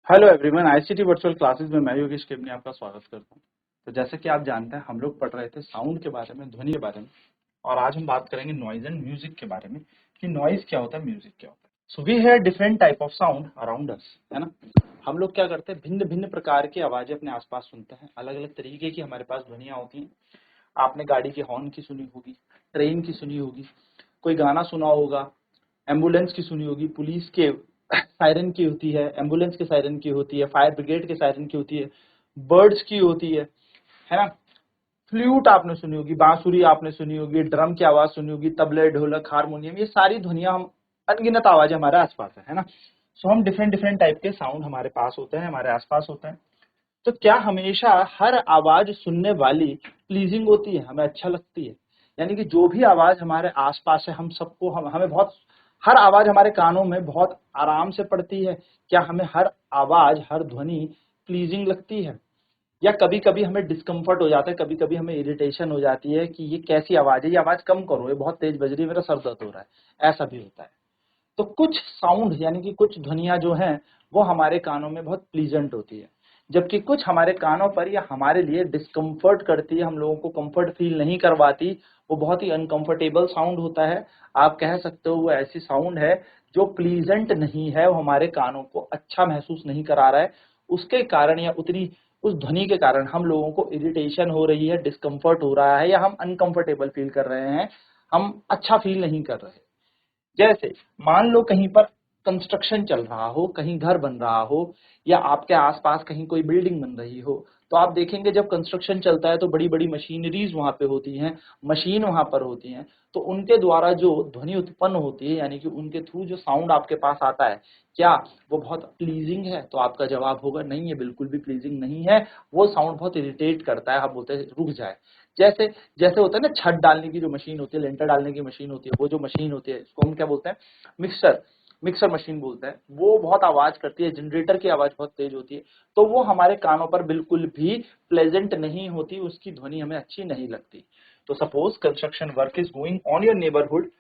Hello everyone, ICT virtual classes में मैं योगेश केवनी आपका स्वागत करता हूं। तो जैसे कि आप जानते हैं, हम लोग पढ़ रहे थे साउंड के बारे में, ध्वनि के बारे में, और आज हम बात करेंगे नॉइज एंड म्यूजिक के बारे में कि नॉइज क्या होता है, म्यूजिक क्या होता है। So we hear different type of sound around us, है ना। हम लोग क्या करते हैं, भिन्न भिन्न प्रकार की आवाजें अपने आसपास सुनते हैं, अलग अलग तरीके की हमारे पास ध्वनियां होती हैं। आपने गाड़ी के हॉर्न की सुनी होगी, ट्रेन की सुनी होगी, कोई गाना सुना होगा, एम्बुलेंस की सुनी होगी, पुलिस के सायरन की होती है, एम्बुलेंस के सायरन की होती है, फायर ब्रिगेड के सायरन की होती है, बर्ड्स की होती है ना। फ्लूट आपने सुनी होगी, बांसुरी आपने सुनी होगी, ड्रम की आवाज सुनी होगी, तबले, ढोलक, हारमोनियम, ये सारी ध्वनियां हम अनगिनत आवाजें हमारे आसपास है ना। सो हम डिफरेंट डिफरेंट टाइप के साउंड हमारे पास होते हैं, हमारे आसपास होते हैं। तो क्या हमेशा हर आवाज सुनने वाली प्लीजिंग होती है, हमें अच्छा लगती है? यानी कि जो भी आवाज हमारे आसपास है, हम सबको हमें बहुत, हर आवाज हमारे कानों में बहुत आराम से पड़ती है? क्या हमें हर आवाज, हर ध्वनि प्लीजिंग लगती है? या कभी कभी हमें डिस्कम्फर्ट हो जाता है, कभी कभी हमें इरिटेशन हो जाती है कि ये कैसी आवाज है, ये आवाज कम करो, ये बहुत तेज बज रही है, मेरा सर दर्द हो रहा है, ऐसा भी होता है। तो कुछ साउंड यानी कि कुछ ध्वनियां जो हैं वो हमारे कानों में बहुत प्लीजेंट होती है, जबकि कुछ हमारे कानों पर या हमारे लिए डिस्कम्फर्ट करती है, हम लोगों को कंफर्ट फील नहीं करवाती, वो बहुत ही अनकंफर्टेबल साउंड होता है। आप कह सकते हो वो ऐसी साउंड है जो प्लीजेंट नहीं है, वो हमारे कानों को अच्छा महसूस नहीं करा रहा है। उसके कारण या उतनी उस ध्वनि के कारण हम लोगों को इरिटेशन हो रही है, डिस्कम्फर्ट हो रहा है, या हम अनकंफर्टेबल फील कर रहे हैं, हम अच्छा फील नहीं कर रहे। जैसे मान लो कहीं पर कंस्ट्रक्शन चल रहा हो, कहीं घर बन रहा हो, या आपके आसपास कहीं कोई बिल्डिंग बन रही हो, तो आप देखेंगे जब कंस्ट्रक्शन चलता है तो बड़ी बड़ी मशीनरीज वहां पे होती हैं, मशीन वहां पर होती हैं। तो उनके द्वारा जो ध्वनि उत्पन्न होती है, यानी कि उनके थ्रू जो साउंड आपके पास आता है, क्या वो बहुत प्लीजिंग है? तो आपका जवाब होगा नहीं, ये बिल्कुल भी प्लीजिंग नहीं है, वो साउंड बहुत इरिटेट करता है, आप बोलते हैं रुक जाए। जैसे जैसे होता है ना, छत डालने की जो मशीन होती है, लेंटर डालने की मशीन होती है, वो जो मशीन होती है इसको हम क्या बोलते हैं, मिक्सर मिक्सर मशीन बोलते हैं। वो बहुत आवाज करती है, जनरेटर की आवाज बहुत तेज होती है, तो वो हमारे कानों पर बिल्कुल भी प्लेजेंट नहीं होती, उसकी ध्वनि हमें अच्छी नहीं लगती। तो suppose construction work is going on your neighbourhood,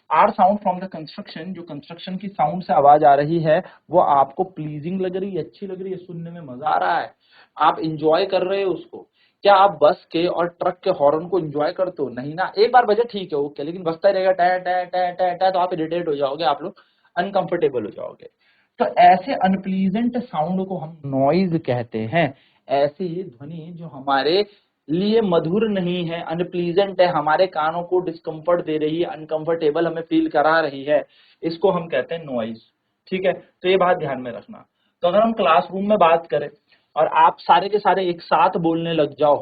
or sound from the construction, जो कंस्ट्रक्शन की साउंड से आवाज आ रही है वो आपको प्लीजिंग लग रही है, अच्छी लग रही है, सुनने में मजा आ रहा है, आप इंजॉय कर रहे हो उसको। क्या आप बस के और ट्रक के हॉर्न को एंजॉय करते हो? नहीं ना, एक बार बजे ठीक है, ओके, लेकिन बजता ही रहेगा टे टे टे टे टे, तो आप इरिटेट हो जाओगे, आप लोग अनकंफर्टेबल हो जाओगे। तो ऐसे अनप्लीजेंट साउंड को हम नॉइज कहते हैं। ऐसी ध्वनि जो हमारे लिए मधुर नहीं है, अनप्लीजेंट है, हमारे कानों को डिस्कम्फर्ट दे रही है, अनकंफर्टेबल हमें फील करा रही है, इसको हम कहते हैं नॉइज। ठीक है, तो ये बात ध्यान में रखना। तो अगर हम क्लासरूम में बात करें और आप सारे के सारे एक साथ बोलने लग जाओ,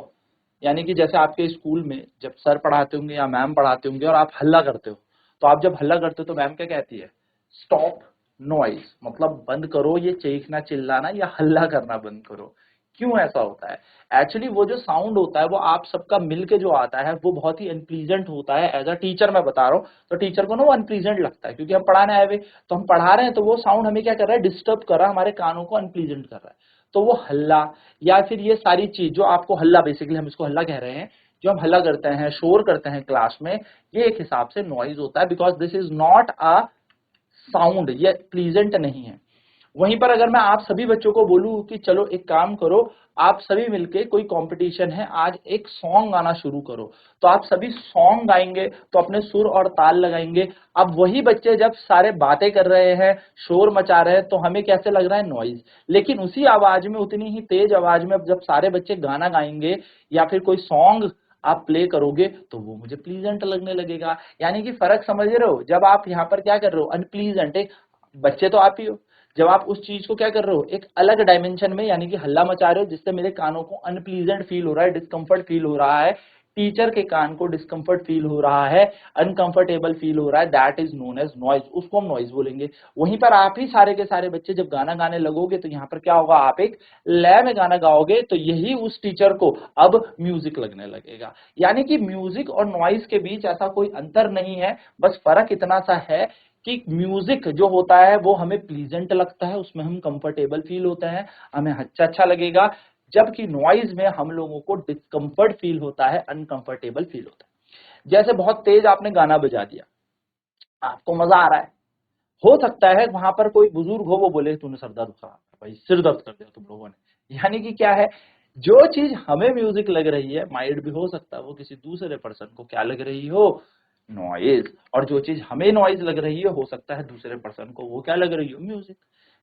यानी कि जैसे आपके स्कूल में जब सर पढ़ाते होंगे या मैम पढ़ाते होंगे और आप हल्ला करते हो, तो आप जब हल्ला करते हो तो मैम क्या कहती है? स्टॉप नॉइज, मतलब बंद करो ये चीखना चिल्लाना या हल्ला करना बंद करो। क्यों ऐसा होता है? एक्चुअली वो जो साउंड होता है वो आप सबका मिलके जो आता है वो बहुत ही अनप्लीजेंट होता है। एज अ टीचर मैं बता रहा हूँ, तो टीचर को ना वो अनप्लीजेंट लगता है, क्योंकि हम पढ़ाने आए हुए, तो हम पढ़ा रहे हैं, तो वो साउंड हमें क्या कर रहा है, डिस्टर्ब कर रहा है, हमारे कानों को अनप्लीजेंट कर रहा है। तो वो हल्ला या फिर ये सारी चीज जो आपको हल्ला, बेसिकली हम इसको हल्ला कह रहे हैं, जो हम हल्ला करते हैं, शोर करते हैं क्लास में, ये एक हिसाब से नॉइज होता है, because this is not a sound, ये प्लीजेंट नहीं है। वहीं पर अगर मैं आप सभी बच्चों को बोलूं कि चलो एक काम करो, आप सभी मिलके, कोई कंपटीशन है आज, एक सॉन्ग गाना शुरू करो, तो आप सभी सॉन्ग गाएंगे, तो अपने सुर और ताल लगाएंगे। अब वही बच्चे जब सारे बातें कर रहे हैं, शोर मचा रहे हैं, तो हमें कैसे लग रहा है? नॉइज। लेकिन उसी आवाज में, उतनी ही तेज आवाज में जब सारे बच्चे गाना गाएंगे या फिर कोई सॉन्ग आप प्ले करोगे, तो वो मुझे प्लीजेंट लगने लगेगा। यानी कि फर्क समझ रहे हो? जब आप यहाँ पर क्या कर रहे हो, अनप्लीजेंट, एक बच्चे तो आप ही हो, जब आप उस चीज को क्या कर रहे हो, एक अलग डायमेंशन में, यानी कि हल्ला मचा रहे हो, जिससे मेरे कानों को अनप्लीजेंट फील हो रहा है, डिस्कंफर्ट फील हो रहा है, टीचर के कान को डिस्कंफर्ट फील हो रहा है, अनकंफर्टेबल फील हो रहा है, that is known as noise, उसको हम नॉइज बोलेंगे। वहीं पर आप ही सारे के सारे बच्चे जब गाना गाने लगोगे, तो यहाँ पर क्या होगा, आप एक लय में गाना गाओगे, तो यही उस टीचर को अब म्यूजिक लगने लगेगा। यानी कि म्यूजिक और नॉइज के बीच ऐसा कोई अंतर नहीं है, बस फर्क इतना सा है कि म्यूजिक जो होता है वो हमें प्लीजेंट लगता है, उसमें हम कंफर्टेबल फील होते हैं, हमें अच्छा अच्छा लगेगा, जबकि नॉइज में हम लोगों को डिस्कंफर्ट फील होता है, अनकंफर्टेबल फील होता है। जैसे बहुत तेज आपने गाना बजा दिया, आपको मजा आ रहा है, हो सकता है वहां पर कोई बुजुर्ग हो, वो बोले तूने सर दर्द खराब है भाई, सिर दर्द कर दिया तुम लोगों ने। यानी कि क्या है, जो चीज हमें म्यूजिक लग रही है, माइट भी हो सकता है वो किसी दूसरे पर्सन को क्या लग रही हो, नॉइज। और जो चीज हमें नॉइज लग रही है, हो सकता है दूसरे पर्सन को वो क्या लग रही हो, म्यूजिक,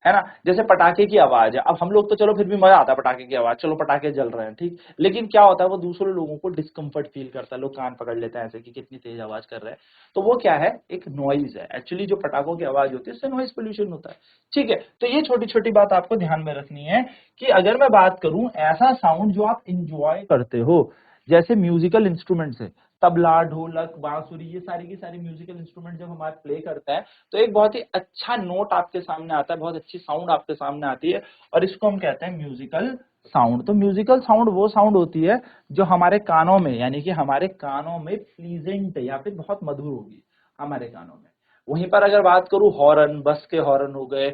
है ना। जैसे पटाखे की आवाज है, अब हम लोग तो चलो फिर भी मजा आता है पटाखे की आवाज, चलो पटाखे जल रहे हैं ठीक, लेकिन क्या होता है वो दूसरे लोगों को डिस्कम्फर्ट फील करता है, लोग कान पकड़ लेते हैं ऐसे कि कितनी तेज आवाज कर रहे हैं। तो वो क्या है, एक नॉइज है। एक्चुअली जो पटाखों की आवाज होती है उससे नॉइज पोल्यूशन होता है। ठीक है, तो ये छोटी छोटी बात आपको ध्यान में रखनी है कि अगर मैं बात करूं ऐसा साउंड जो आप इंजॉय करते हो, जैसे म्यूजिकल इंस्ट्रूमेंट है, तबला, ढोलक, बांसुरी, ये सारी की सारी म्यूजिकल इंस्ट्रूमेंट जब हमारे प्ले करता है तो एक बहुत ही अच्छा नोट आपके सामने आता है, बहुत अच्छी साउंड आपके सामने आती है, और इसको हम कहते हैं म्यूजिकल साउंड। तो म्यूजिकल साउंड वो साउंड होती है जो हमारे कानों में, यानी कि हमारे कानों में प्लीजेंट या फिर बहुत मधुर होगी हमारे कानों में। वहीं पर अगर बात करूं हॉर्न, बस के हॉर्न हो गए,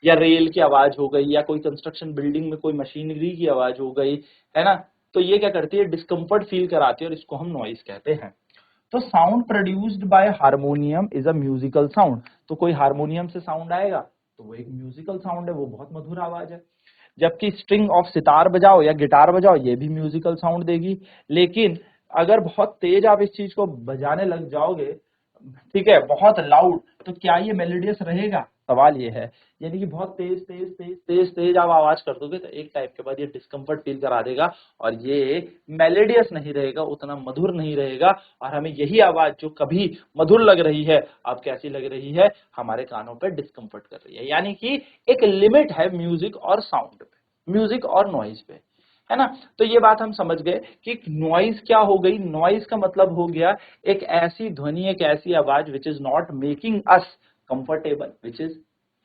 या रेल की आवाज हो गई, या कोई कंस्ट्रक्शन बिल्डिंग में कोई मशीनरी की आवाज हो गई, है ना, तो ये क्या करती है, डिस्कम्फर्ट फील कराती है, और इसको हम नॉइज कहते हैं। तो sound produced by harmonium is a musical sound. तो कोई हारमोनियम से साउंड आएगा तो वो एक म्यूजिकल साउंड है, वो बहुत मधुर आवाज है। जबकि स्ट्रिंग ऑफ सितार बजाओ या गिटार बजाओ, ये भी म्यूजिकल साउंड देगी। लेकिन अगर बहुत तेज आप इस चीज को बजाने लग जाओगे, ठीक है, बहुत लाउड, तो क्या ये मेलोडियस रहेगा, सवाल ये है। यानी कि बहुत तेज तेज तेज तेज तेज आप आवाज कर दोगे तो एक टाइप के बाद ये डिस्कम्फर्ट फील करा देगा, और ये मेलोडियस नहीं रहेगा, उतना मधुर नहीं रहेगा। और हमें यही आवाज जो कभी मधुर लग रही है, अब कैसी लग रही है, हमारे कानों पर डिस्कम्फर्ट कर रही है। यानी कि एक लिमिट है म्यूजिक और साउंड पे, म्यूजिक और नॉइज पे, है ना। तो ये बात हम समझ गए कि नॉइज क्या हो गई। नॉइज का मतलब हो गया एक ऐसी ध्वनि, एक ऐसी आवाज which is not making us comfortable, which is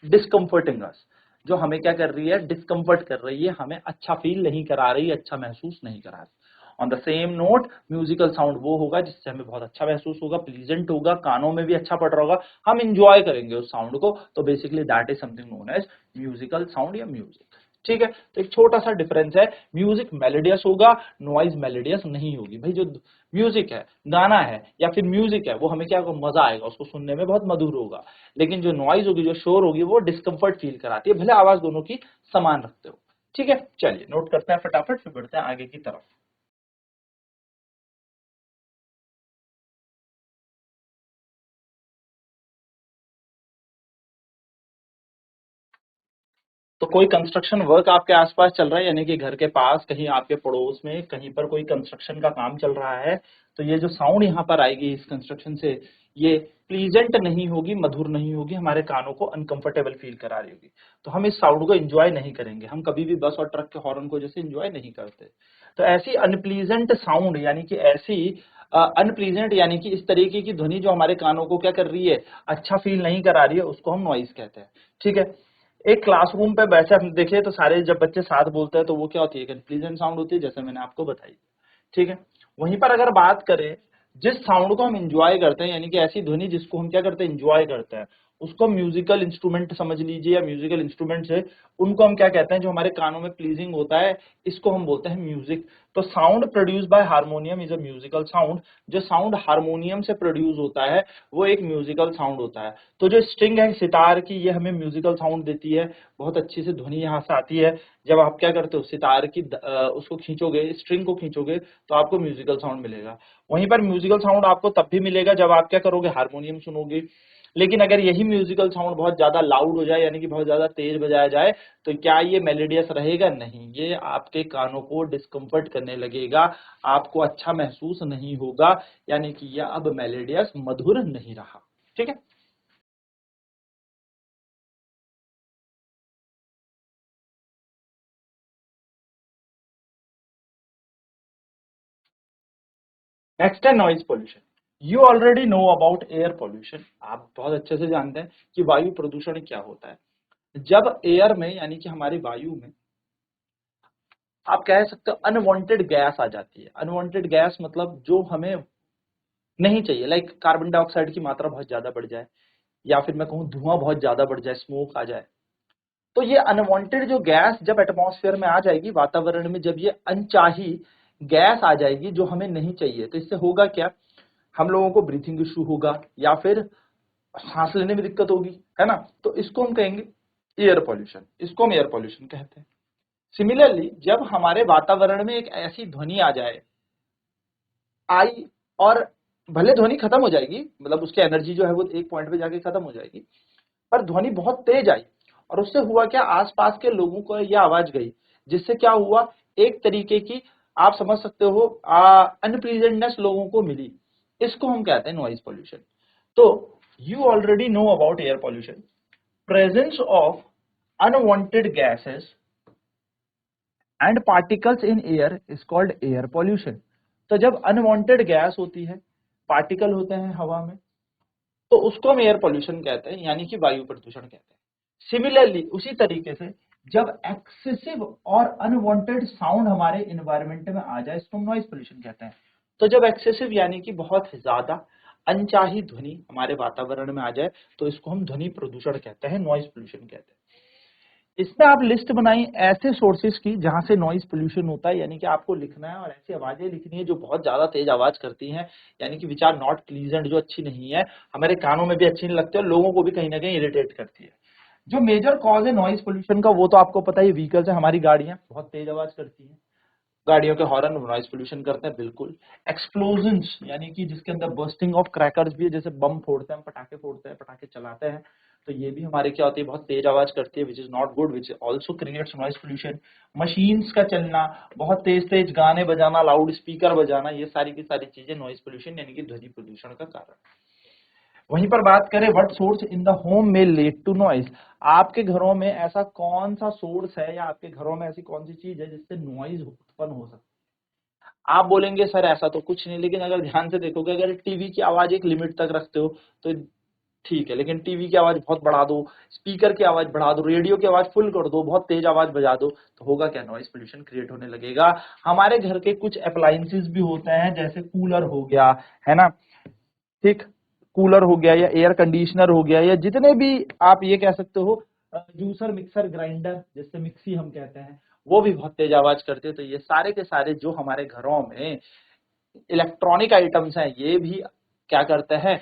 discomforting us, जो हमें क्या कर रही है, डिस्कम्फर्ट कर रही है, हमें अच्छा फील नहीं करा रही, अच्छा महसूस नहीं करा रही। On the same note, musical sound वो होगा जिससे हमें बहुत अच्छा महसूस होगा, प्लीजेंट होगा, कानों में भी अच्छा पड़ रहा होगा, हम इंजॉय करेंगे उस साउंड को। तो basically that is something known as musical sound या म्यूजिक। ठीक है, तो एक छोटा सा डिफरेंस है, म्यूजिक मेलोडियस होगा, नॉइज मेलोडियस नहीं होगी। भाई जो म्यूजिक है, गाना है या फिर म्यूजिक है, वो हमें क्या होगा, मजा आएगा, उसको सुनने में बहुत मधुर होगा। लेकिन जो नॉइज होगी, जो शोर होगी, वो डिस्कम्फर्ट फील कराती है, भले आवाज दोनों की समान रखते हो। ठीक है, चलिए नोट करते हैं फटाफट, फिर बढ़ते हैं आगे की तरफ। तो कोई कंस्ट्रक्शन वर्क आपके आसपास चल रहा है, यानी कि घर के पास कहीं आपके पड़ोस में कहीं पर कोई कंस्ट्रक्शन का काम चल रहा है, तो ये जो साउंड यहाँ पर आएगी इस कंस्ट्रक्शन से, ये प्लीजेंट नहीं होगी, मधुर नहीं होगी, हमारे कानों को अनकंफर्टेबल फील करा रही होगी। तो हम इस साउंड को एंजॉय नहीं करेंगे, हम कभी भी बस और ट्रक के हॉर्न को जैसे एंजॉय नहीं करते। तो ऐसी अनप्लीजेंट साउंड, यानी कि ऐसी अनप्लीजेंट, यानी कि इस तरीके की ध्वनि जो हमारे कानों को क्या कर रही है, अच्छा फील नहीं करा रही है, उसको हम नॉइज कहते हैं। ठीक है, एक क्लासरूम पे बैठे हम देखे तो सारे जब बच्चे साथ बोलते हैं तो वो क्या होती है, प्लीजेंट साउंड होती है, जैसे मैंने आपको बताई। ठीक है, वहीं पर अगर बात करें जिस साउंड को हम इंजॉय करते हैं, यानी कि ऐसी ध्वनि जिसको हम क्या करते हैं, इंजॉय करते हैं, उसको म्यूजिकल इंस्ट्रूमेंट समझ लीजिए, या म्यूजिकल इंस्ट्रूमेंट है, उनको हम क्या कहते हैं, जो हमारे कानों में प्लीजिंग होता है, इसको हम बोलते हैं म्यूजिक। तो sound produce by harmonium is a musical sound. जो साउंड हारमोनियम से प्रोड्यूस होता है वो एक म्यूजिकल साउंड होता है। तो जो स्ट्रिंग है सितार की, ये हमें म्यूजिकल साउंड देती है, बहुत अच्छी से ध्वनि यहाँ से आती है। जब आप क्या करते हो, सितार की उसको खींचोगे, स्ट्रिंग को खींचोगे, तो आपको म्यूजिकल साउंड मिलेगा। वहीं पर म्यूजिकल साउंड आपको तब भी मिलेगा जब आप क्या करोगे, हारमोनियम सुनोगे। लेकिन अगर यही म्यूजिकल साउंड बहुत ज्यादा लाउड हो जाए, यानी कि बहुत ज्यादा तेज बजाया जाए, तो क्या ये मेलोडियस रहेगा, नहीं, ये आपके कानों को डिस्कम्फर्ट करने लगेगा, आपको अच्छा महसूस नहीं होगा, यानी कि यह अब मेलोडियस, मधुर नहीं रहा। ठीक है, नेक्स्ट है noise pollution. You already know about air pollution. आप बहुत अच्छे से जानते हैं कि वायु प्रदूषण क्या होता है। जब एयर में, यानी कि हमारी वायु में, आप कह सकते हो अनवांटेड गैस आ जाती है। अनवांटेड गैस मतलब जो हमें नहीं चाहिए, लाइक कार्बन डाइऑक्साइड की मात्रा बहुत ज्यादा बढ़ जाए, या फिर मैं कहूँ धुआं बहुत ज्यादा बढ़ जाए, स्मोक आ जाए। तो ये अनवांटेड जो गैस जब एटमॉस्फेयर में आ जाएगी, वातावरण में, जब ये अनचाही गैस आ जाएगी जो हमें नहीं चाहिए, तो इससे होगा क्या, हम लोगों को ब्रीथिंग इशू होगा, या फिर सांस लेने में दिक्कत होगी, है ना, तो इसको हम कहेंगे एयर पॉल्यूशन, इसको हम एयर पॉल्यूशन कहते हैं। सिमिलरली जब हमारे वातावरण में एक ऐसी ध्वनि आ जाए आई, और भले ध्वनि खत्म हो जाएगी, मतलब उसकी एनर्जी जो है वो एक पॉइंट पे जाके खत्म हो जाएगी, पर ध्वनि बहुत तेज आई और उससे हुआ क्या, आसपास के लोगों को यह आवाज गई, जिससे क्या हुआ, एक तरीके की आप समझ सकते हो अनप्लीजेंटनेस लोगों को मिली, इसको हम कहते हैं नॉइज पॉल्यूशन। तो you already know about air pollution, presence of unwanted gases and particles in air is called air pollution. तो जब अनवांटेड गैस होती है, पार्टिकल होते हैं हवा में, तो उसको हम एयर पॉल्यूशन कहते हैं, यानी कि वायु प्रदूषण कहते हैं। सिमिलरली उसी तरीके से जब एक्सेसिव और अनवांटेड साउंड हमारे इन्वायरमेंट में आ जाए, इसको हम नॉइज पॉल्यूशन कहते हैं। तो जब एक्सेसिव यानी कि बहुत ज्यादा अनचाही ध्वनि हमारे वातावरण में आ जाए, तो इसको हम ध्वनि प्रदूषण कहते हैं, नॉइज पॉल्यूशन कहते हैं। इसमें आप लिस्ट बनाई ऐसे सोर्सेज की जहां से नॉइज पोल्यूशन होता है, यानी कि आपको लिखना है और ऐसी आवाजें लिखनी है जो बहुत ज्यादा तेज आवाज करती हैं, यानी कि विच आर नॉट प्लीजेंट, जो अच्छी नहीं है, हमारे कानों में भी अच्छी नहीं लगती और लोगों को भी कहीं ना कहीं इरिटेट करती है। जो मेजर कॉज है नॉइज पोल्यूशन का वो तो आपको पता ही, व्हीकल्स है, हमारी गाड़ियां बहुत तेज आवाज करती हैं, गाड़ियों के हॉर्न नॉइज पोल्यूशन करते हैं बिल्कुल। एक्सप्लोजन्स यानी कि जिसके अंदर बर्स्टिंग ऑफ क्रैकर्स भी है, जैसे बम फोड़ते हैं, हम पटाखे फोड़ते हैं, पटाखे चलाते हैं, तो ये भी हमारे क्या होती है, बहुत तेज आवाज करती है, विच is not good, which also creates noise pollution. Machines का चलना, बहुत तेज तेज गाने बजाना, लाउड स्पीकर बजाना, ये सारी की सारी चीजें नॉइज पोल्यूशन यानी कि ध्वनि प्रदूषण का कारण। वहीं पर बात करें what source in the home में लीड टू नॉइज, आपके घरों में ऐसा कौन सा सोर्स है या आपके घरों में ऐसी कौन सी चीज है जिससे नॉइज उत्पन्न हो सकती है। आप बोलेंगे सर ऐसा तो कुछ नहीं, लेकिन अगर ध्यान से देखोगे, अगर टीवी की आवाज एक लिमिट तक रखते हो तो ठीक है, लेकिन टीवी की आवाज बहुत बढ़ा दो, स्पीकर की आवाज बढ़ा दो, रेडियो की आवाज फुल कर दो, बहुत तेज आवाज बजा दो, तो होगा क्या, नॉइज पोल्यूशन क्रिएट होने लगेगा। हमारे घर के कुछ अप्लायंसेस भी होते हैं, जैसे कूलर हो गया, है ना, ठीक, कूलर हो गया या एयर कंडीशनर हो गया, या जितने भी आप ये कह सकते हो, जूसर मिक्सर ग्राइंडर जिससे मिक्सी हम कहते हैं, वो भी बहुत तेज आवाज करते हैं। तो ये सारे के सारे जो हमारे घरों में इलेक्ट्रॉनिक आइटम्स हैं, ये भी क्या करते हैं,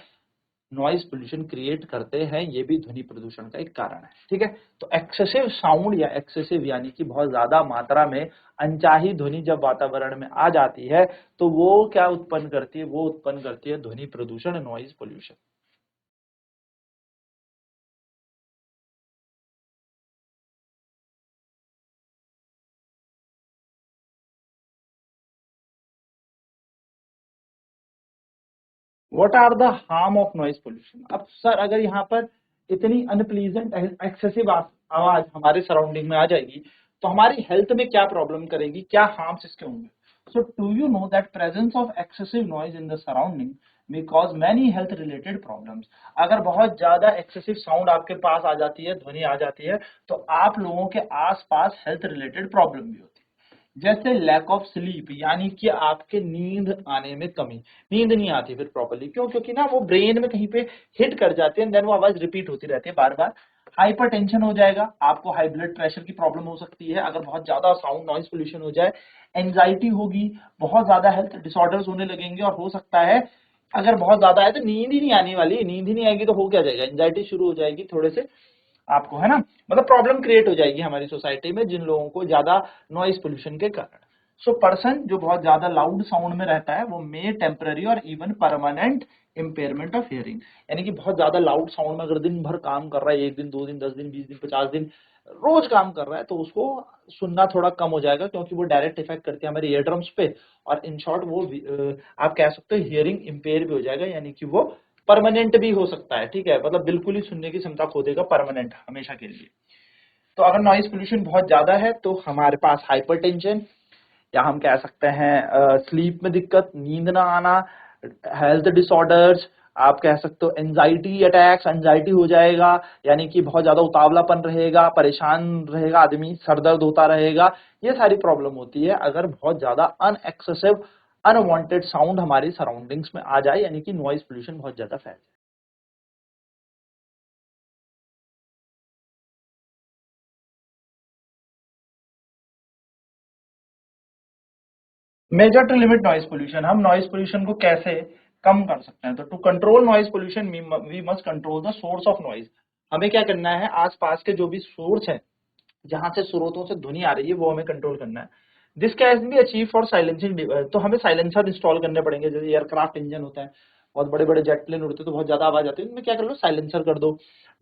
नॉइज पोल्यूशन क्रिएट करते हैं, ये भी ध्वनि प्रदूषण का एक कारण है। ठीक है, तो एक्सेसिव साउंड या एक्सेसिव यानी कि बहुत ज्यादा मात्रा में अनचाही ध्वनि जब वातावरण में आ जाती है, तो वो क्या उत्पन्न करती है, वो उत्पन्न करती है ध्वनि प्रदूषण, noise pollution. What are the harm of noise pollution. अब सर अगर यहाँ पर इतनी अनप्लीजेंट एक्सेसिव आवाज हमारे सराउंडिंग में आ जाएगी, तो हमारी हेल्थ में क्या प्रॉब्लम करेगी, क्या हार्म्स इसके होंगे। So do you know that presence of excessive noise in the surrounding may cause many health related problems। अगर बहुत ज्यादा एक्सेसिव साउंड आपके पास आ जाती है, ध्वनि आ जाती है, तो आप लोगों के आसपास हेल्थ रिलेटेड प्रॉब्लम भी होती है, जैसे लैक ऑफ स्लीप, यानी कि आपके नींद आने में कमी, नींद नहीं आती फिर प्रॉपर्ली, क्यों, क्योंकि ना वो ब्रेन में कहीं पे हिट कर जाते हैं, देन वो आवाज रिपीट होती रहती है बार बार। हाइपर टेंशन हो जाएगा, आपको हाई ब्लड प्रेशर की प्रॉब्लम हो सकती है अगर बहुत ज्यादा साउंड नॉइज पोल्यूशन हो जाए। एंजाइटी होगी, बहुत ज्यादा हेल्थ डिसऑर्डर्स होने लगेंगे, और हो सकता है अगर बहुत ज्यादा है तो नींद ही नहीं आने वाली, नींद ही नहीं आएगी तो हो क्या जाएगा, एंजाइटी शुरू हो जाएगी थोड़े से आपको, है ना, मतलब प्रॉब्लम क्रिएट हो जाएगी हमारी सोसाइटी में जिन लोगों को ज्यादा नॉइज पोल्यूशन के कारण। सो पर्सन जो बहुत ज्यादा लाउड साउंड में रहता है, वो मे टेम्पररी और even permanent impairment of hearing, यानी कि बहुत ज्यादा लाउड साउंड में अगर दिन भर काम कर रहा है, एक दिन, 2 दिन, 10 दिन, 20 दिन, 50 दिन, रोज काम कर रहा है, तो उसको सुनना थोड़ा कम हो जाएगा, क्योंकि वो डायरेक्ट इफेक्ट करती है हमारे ईयर ड्रम्स पे, और इन शॉर्ट वो आप कह सकते हो हियरिंग इम्पेयर भी हो जाएगा, यानी कि वो परमानेंट भी हो सकता है। ठीक है, मतलब बिल्कुल ही सुनने की क्षमता खो देगा परमानेंट, हमेशा के लिए। तो अगर नॉइज पोल्यूशन बहुत ज्यादा है तो हमारे पास हाइपरटेंशन, या हम कह सकते हैं स्लीप में दिक्कत, नींद ना आना, हेल्थ डिसऑर्डर्स, आप कह सकते हो एंजाइटी अटैक्स, एंजाइटी हो जाएगा, यानी कि बहुत ज्यादा उतावलापन रहेगा, परेशान रहेगा आदमी, सर दर्द होता रहेगा, ये सारी प्रॉब्लम होती है अगर बहुत ज्यादा अनएक्सेसिव अनवांटेड साउंड हमारी सराउंडिंग्स में आ जाए, यानी कि नॉइज पोल्यूशन बहुत ज्यादा फैल जाए। Measure to limit noise pollution, हम नॉइज पोल्यूशन को कैसे कम कर सकते हैं। तो to control noise pollution we must control the source of noise. हमें क्या करना है, आसपास के जो भी सोर्स है, जहां से स्रोतों से ध्वनि आ रही है, वो हमें कंट्रोल करना है। This can be achieve for silencing. तो हमें साइलेंसर इंस्टॉल करने पड़ेंगे। जैसे एयरक्राफ्ट इंजन होता है, बहुत बड़े बड़े जेट प्लेन उड़ते हैं तो बहुत ज्यादा आवाज आती है, इनमें क्या कर लो, साइलेंसर कर दो।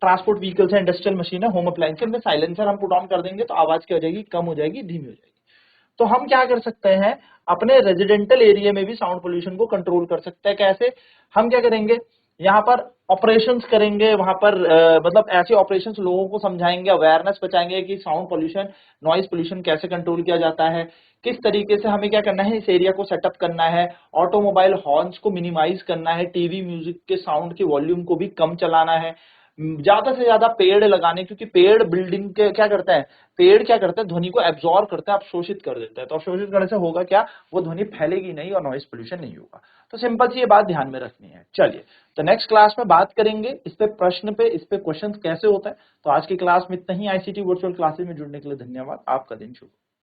ट्रांसपोर्ट व्हीकल्स है, इंडस्ट्रियल मशीन है, होम अप्लायंस, इनमें साइलेंसर हम पुट ऑन कर देंगे तो आवाज क्या हो जाएगी, कम हो जाएगी, धीमी हो जाएगी। तो हम क्या कर सकते हैं, अपने रेजिडेंटल एरिया में भी साउंड पोल्यूशन को कंट्रोल कर सकते हैं। कैसे? हम क्या करेंगे, यहाँ पर ऑपरेशंस करेंगे, वहां पर मतलब ऐसे ऑपरेशंस लोगों को समझाएंगे, अवेयरनेस बचाएंगे कि साउंड पोल्यूशन, नॉइज पोल्यूशन कैसे कंट्रोल किया जाता है, किस तरीके से हमें क्या करना है, इस एरिया को सेटअप करना है, ऑटोमोबाइल हॉर्न्स को मिनिमाइज करना है, टीवी म्यूजिक के साउंड की वॉल्यूम को भी कम चलाना है, ज्यादा से ज्यादा पेड़ लगाने, क्योंकि पेड़ बिल्डिंग के क्या करता है, पेड़ क्या करता है, ध्वनि को एब्जॉर्ब करता है, अवशोषित कर देता है। तो अवशोषित करने से होगा क्या, वो ध्वनि फैलेगी नहीं और नॉइज पोल्यूशन नहीं होगा। तो सिंपल सी ये बात ध्यान में रखनी है। चलिए, तो नेक्स्ट क्लास में बात करेंगे इस पे, प्रश्न पे, इस पे क्वेश्चन कैसे होता है। तो आज की क्लास में इतना ही। आईसीटी वर्चुअल क्लासेस में जुड़ने के लिए धन्यवाद। आपका दिन शुभ।